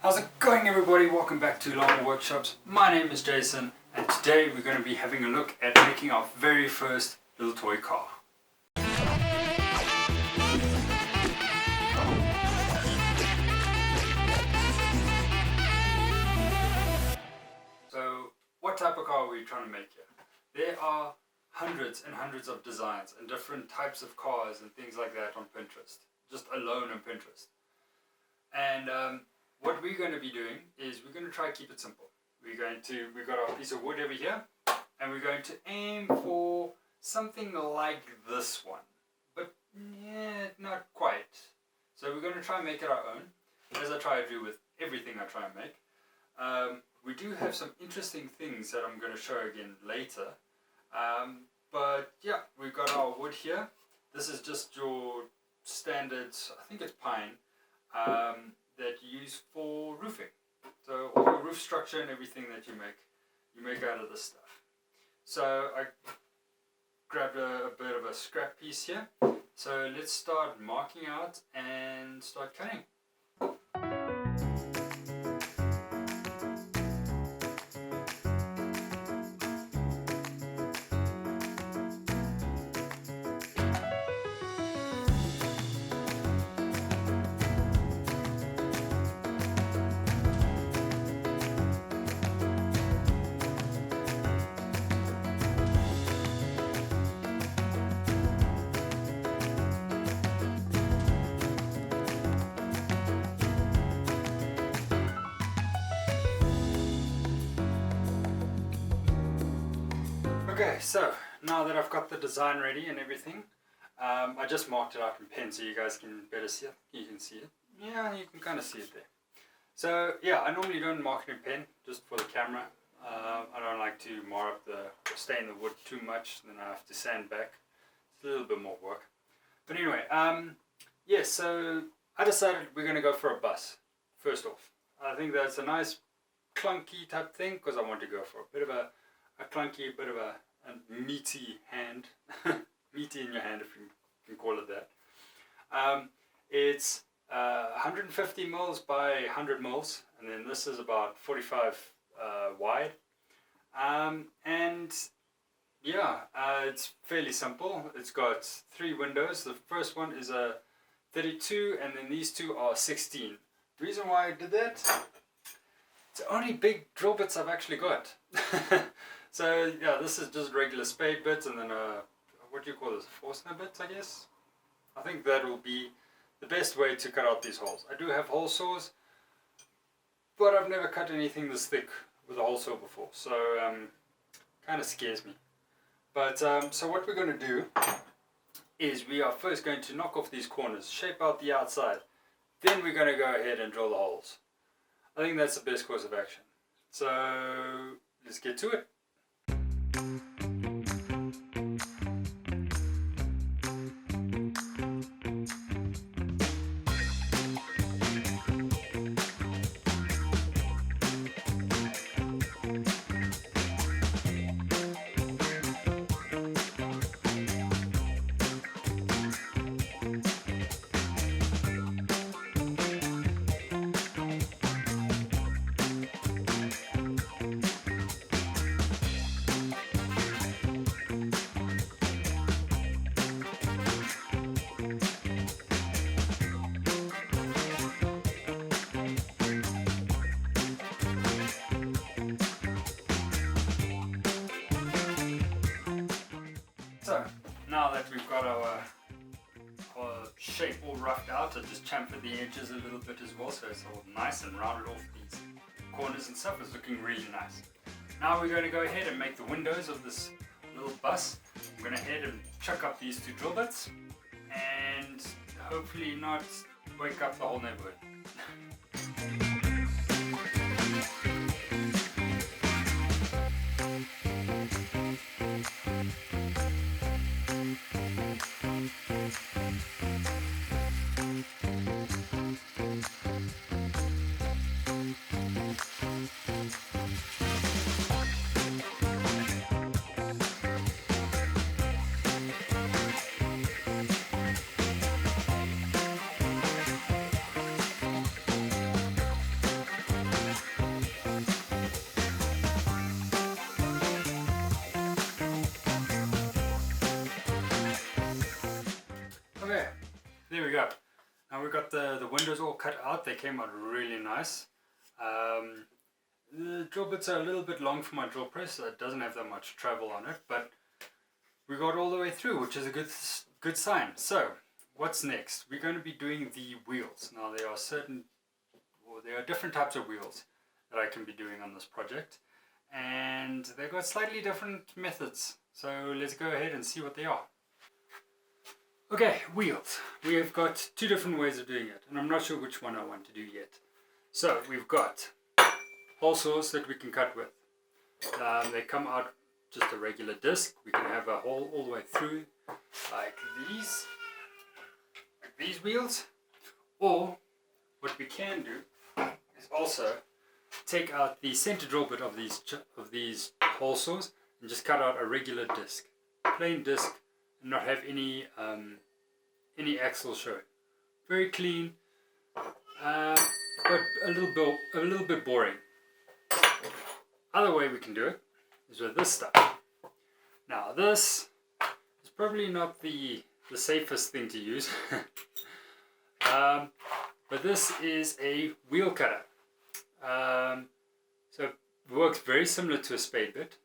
How's it going, everybody? Welcome back to Llama Workshops. My name is Jason, and today we're going to be having a look at making our very first little toy car. So, what type of car are we trying to make here? There are hundreds and hundreds of designs and different types of cars and things like that on Pinterest, just alone on Pinterest. And what we're going to be doing is we're going to try to keep it simple. We've got our piece of wood over here, and we're going to aim for something like this one, but yeah, not quite. So we're going to try and make it our own, as I try to do with everything I try and make. We do have some interesting things that I'm going to show again later, but yeah, we've got our wood here. This is just your standard, I think it's pine, that you use for roofing. So all your roof structure and everything that you make out of this stuff. So I grabbed a bit of a scrap piece here. So let's start marking out and start cutting. Okay, so now that I've got the design ready and everything, I just marked it out in pen so you guys can better see it. You can see it. Yeah, you can kind of see it there. So yeah, I normally don't mark it in pen, just for the camera. I don't like to mar up stain the wood too much, then I have to sand back. It's a little bit more work. But anyway, yeah, so I decided we're going to go for a bus, first off. I think that's a nice clunky type thing, because I want to go for a bit of a clunky, bit of a meaty hand, meaty in your hand if you can call it that. It's 150 mils by 100 mils, and then this is about 45 wide. And yeah, it's fairly simple. It's got 3 windows. The first one is a 32, and then these two are 16. The reason why I did that, it's the only big drill bits I've actually got. So yeah, this is just regular spade bits, and then what do you call this, Forstner bits, I guess? I think that will be the best way to cut out these holes. I do have hole saws, but I've never cut anything this thick with a hole saw before, so kind of scares me. But so what we're going to do is we are first going to knock off these corners, shape out the outside, then we're going to go ahead and drill the holes. I think that's the best course of action. So let's get to it. So, now that we've got our shape all roughed out, I just chamfered the edges a little bit as well, so it's all nice and rounded off these corners and stuff. It's looking really nice. Now we're going to go ahead and make the windows of this little bus. I'm going to head and chuck up these 2 drill bits, and hopefully not wake up the whole neighborhood. there we go. Now we've got the windows all cut out. They came out really nice. The drill bits are a little bit long for my drill press, so it doesn't have that much travel on it, but we got all the way through, which is a good sign. So what's next? We're going to be doing the wheels. Now there are different types of wheels that I can be doing on this project, and they've got slightly different methods. So let's go ahead and see what they are. Okay, wheels. We have got two different ways of doing it, and I'm not sure which one I want to do yet. So we've got hole saws that we can cut with. They come out just a regular disc. We can have a hole all the way through, like these wheels. Or what we can do is also take out the center drill bit of these hole saws and just cut out a regular disc, plain disc, and not have any axle showing. Very clean, but a little bit boring. Other way we can do it is with this stuff. Now this is probably not the safest thing to use, but this is a wheel cutter. So it works very similar to a spade bit,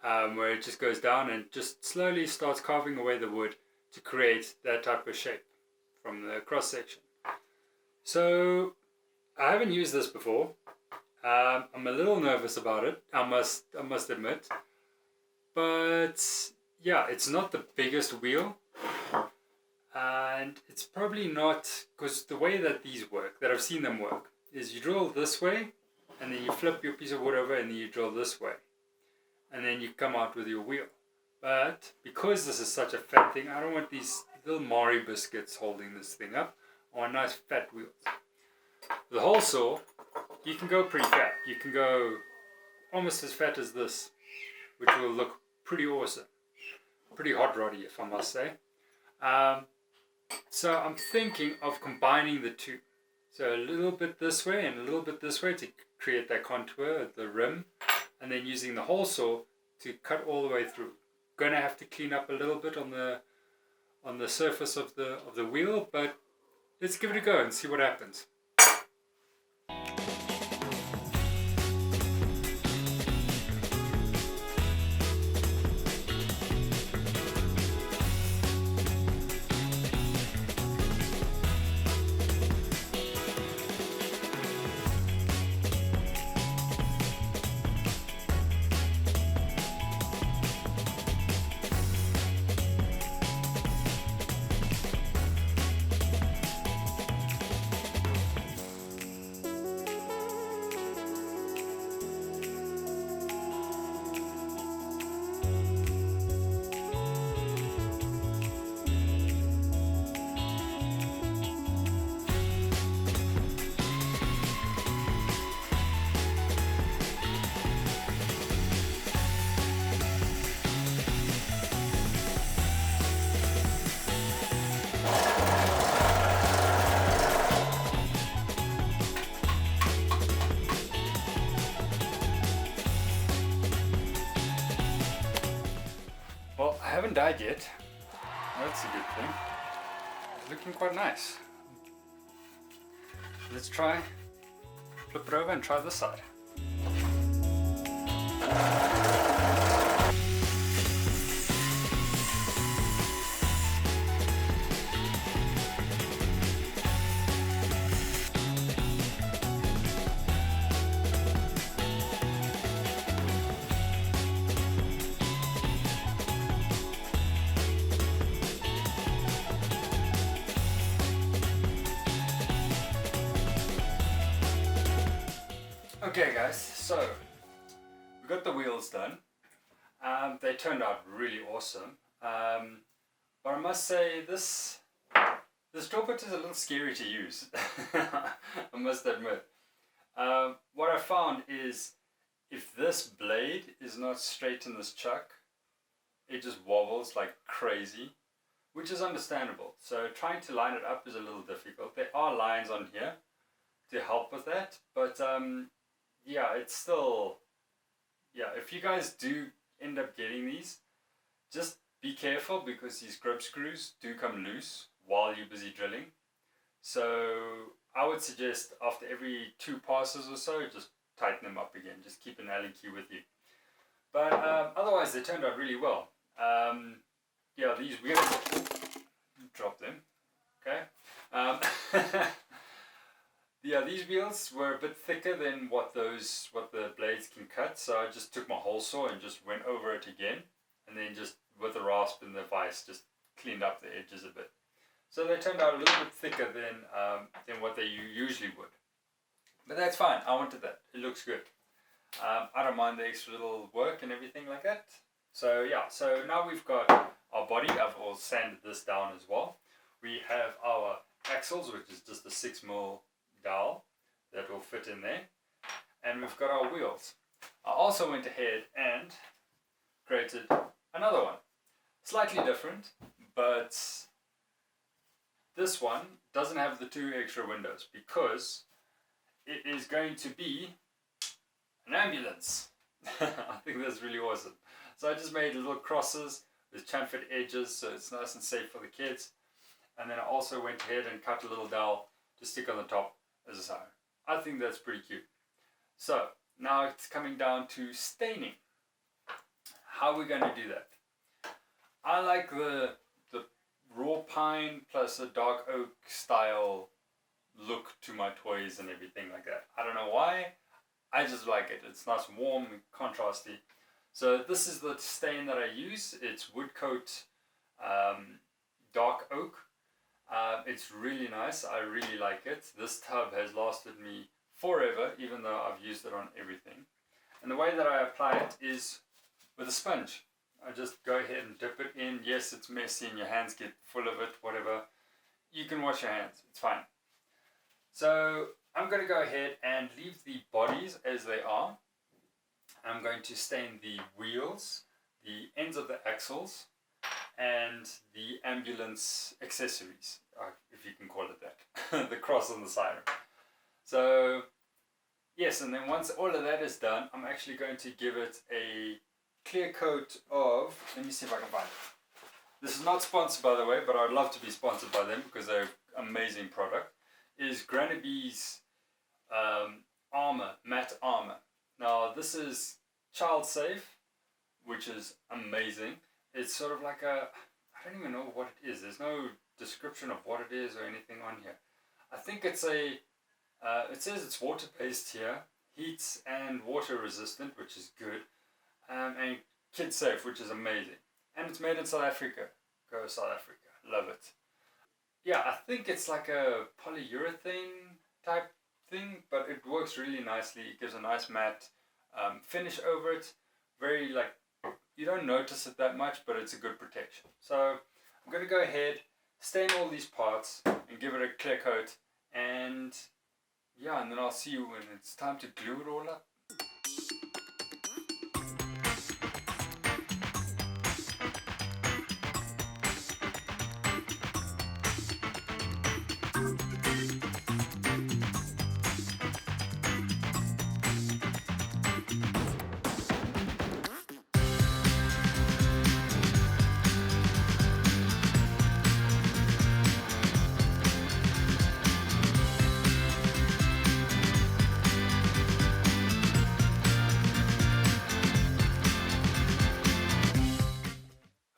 where it just goes down and just slowly starts carving away the wood to create that type of shape from the cross section. So I haven't used this before. I'm a little nervous about it, I must admit, but yeah, it's not the biggest wheel, and it's probably not, because the way that these work, that I've seen them work, is you drill this way and then you flip your piece of wood over and then you drill this way and then you come out with your wheel. But because this is such a fat thing, I don't want these little Mari biscuits holding this thing up. I want nice fat wheels. The hole saw, you can go pretty fat. You can go almost as fat as this, which will look pretty awesome. Pretty hot roddy, if I must say. So I'm thinking of combining the two. So a little bit this way and a little bit this way to create that contour of the rim, and then using the hole saw to cut all the way through. Going to have to clean up a little bit on the surface of the wheel, but let's give it a go and see what happens. I haven't died yet. That's a good thing. It's looking quite nice. Let's try flip it over and try this side. Okay guys, so we got the wheels done. They turned out really awesome. But I must say this drill bit is a little scary to use. I must admit. What I found is if this blade is not straight in this chuck, it just wobbles like crazy, which is understandable. So trying to line it up is a little difficult. There are lines on here to help with that, but yeah, it's still, yeah, if you guys do end up getting these, just be careful because these grip screws do come loose while you're busy drilling. So I would suggest after every 2 passes or so, just tighten them up again. Just keep an Allen key with you. But otherwise, they turned out really well. Yeah, these wheels, drop them. Okay. Yeah, these wheels were a bit thicker than what the blades can cut. So I just took my hole saw and just went over it again, and then just with the rasp and the vise, just cleaned up the edges a bit. So they turned out a little bit thicker than what they usually would. But that's fine. I wanted that. It looks good. I don't mind the extra little work and everything like that. So yeah, so now we've got our body. I've all sanded this down as well. We have our axles, which is just a 6mm dowel that will fit in there. And we've got our wheels. I also went ahead and created another one. Slightly different, but this one doesn't have the 2 extra windows because it is going to be an ambulance. I think that's really awesome. So I just made little crosses with chamfered edges so it's nice and safe for the kids. And then I also went ahead and cut a little dowel to stick on the top as a sign. I think that's pretty cute. So now it's coming down to staining. How are we going to do that? I like the raw pine plus a dark oak style look to my toys and everything like that. I don't know why. I just like it. It's nice and warm and contrasty. So this is the stain that I use. It's wood coat dark oak. It's really nice. I really like it. This tub has lasted me forever, even though I've used it on everything. And the way that I apply it is with a sponge. I just go ahead and dip it in. Yes, it's messy and your hands get full of it, whatever. You can wash your hands. It's fine. So I'm going to go ahead and leave the bodies as they are. I'm going to stain the wheels, the ends of the axles, and the ambulance accessories, if you can call it that. The cross on the siren. So yes, and then once all of that is done, I'm actually going to give it a clear coat of, let me see if I can find it. This is not sponsored, by the way, but I'd love to be sponsored by them because they're an amazing product. Is Granabee's armor, matte armor. Now this is child safe, which is amazing. It's sort of like a, I don't even know what it is. There's no description of what it is or anything on here. I think it's a, it says it's water based here, heat and water resistant, which is good. And kid safe, which is amazing. And it's made in South Africa. Go South Africa. Love it. Yeah, I think it's like a polyurethane type thing, but it works really nicely. It gives a nice matte finish over it. Very like, you don't notice it that much, but it's a good protection. So I'm going to go ahead, stain all these parts and give it a clear coat. And yeah, and then I'll see you when it's time to glue it all up.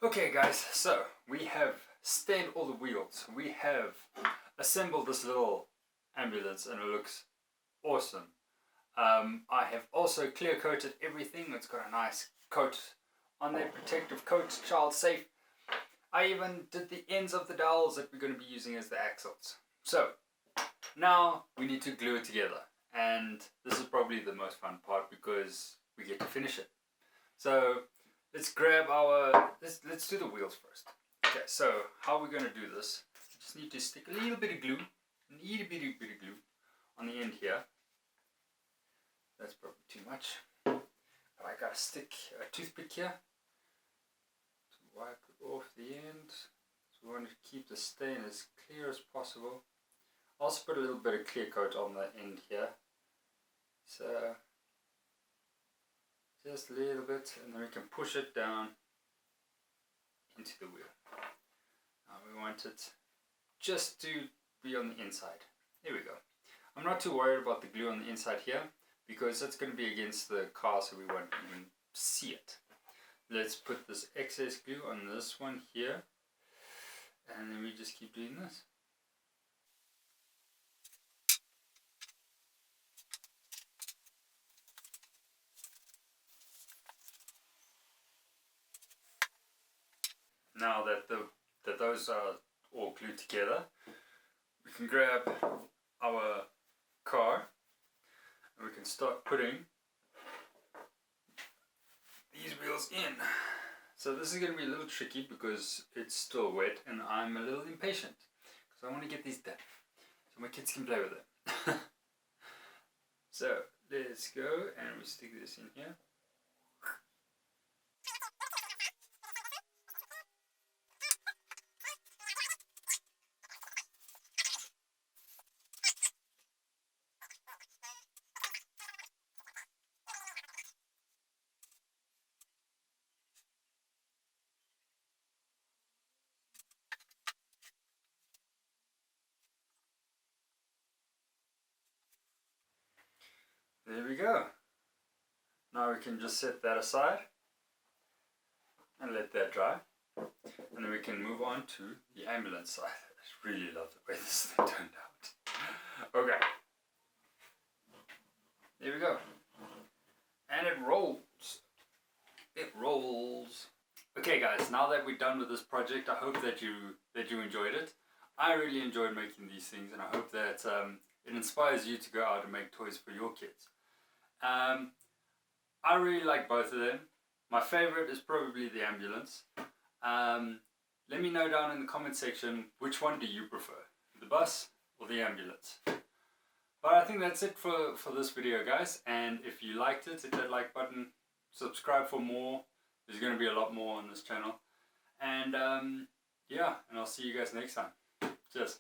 Okay guys, so we have stained all the wheels. We have assembled this little ambulance and it looks awesome. I have also clear coated everything. It's got a nice coat on there, protective coat, child safe. I even did the ends of the dowels that we're going to be using as the axles. So now we need to glue it together, and this is probably the most fun part because we get to finish it. So let's grab our, let's do the wheels first. Okay, so how are we going to do this? We just need to stick a little bit of glue, glue on the end here. That's probably too much. But I got a toothpick here to wipe it off the end. So we want to keep the stain as clear as possible. Also put a little bit of clear coat on the end here. So just a little bit, and then we can push it down into the wheel. Now we want it just to be on the inside. There we go. I'm not too worried about the glue on the inside here because it's going to be against the car, so we won't even see it. Let's put this excess glue on this one here, and then we just keep doing this. Now that those are all glued together, we can grab our car and we can start putting these wheels in. So this is going to be a little tricky because it's still wet and I'm a little impatient because I want to get these done so my kids can play with them. So let's go and we stick this in here. There we go. Now we can just set that aside and let that dry. And then we can move on to the ambulance side. I really love the way this thing turned out. Okay. There we go. And it rolls. It rolls. Okay guys, now that we're done with this project, I hope that you enjoyed it. I really enjoyed making these things, and I hope that it inspires you to go out and make toys for your kids. I really like both of them. My favorite is probably the ambulance. Let me know down in the comment section, which one do you prefer? The bus or the ambulance? But I think that's it for this video guys, and if you liked it, hit that like button, subscribe for more. There's going to be a lot more on this channel. And yeah, and I'll see you guys next time. Cheers.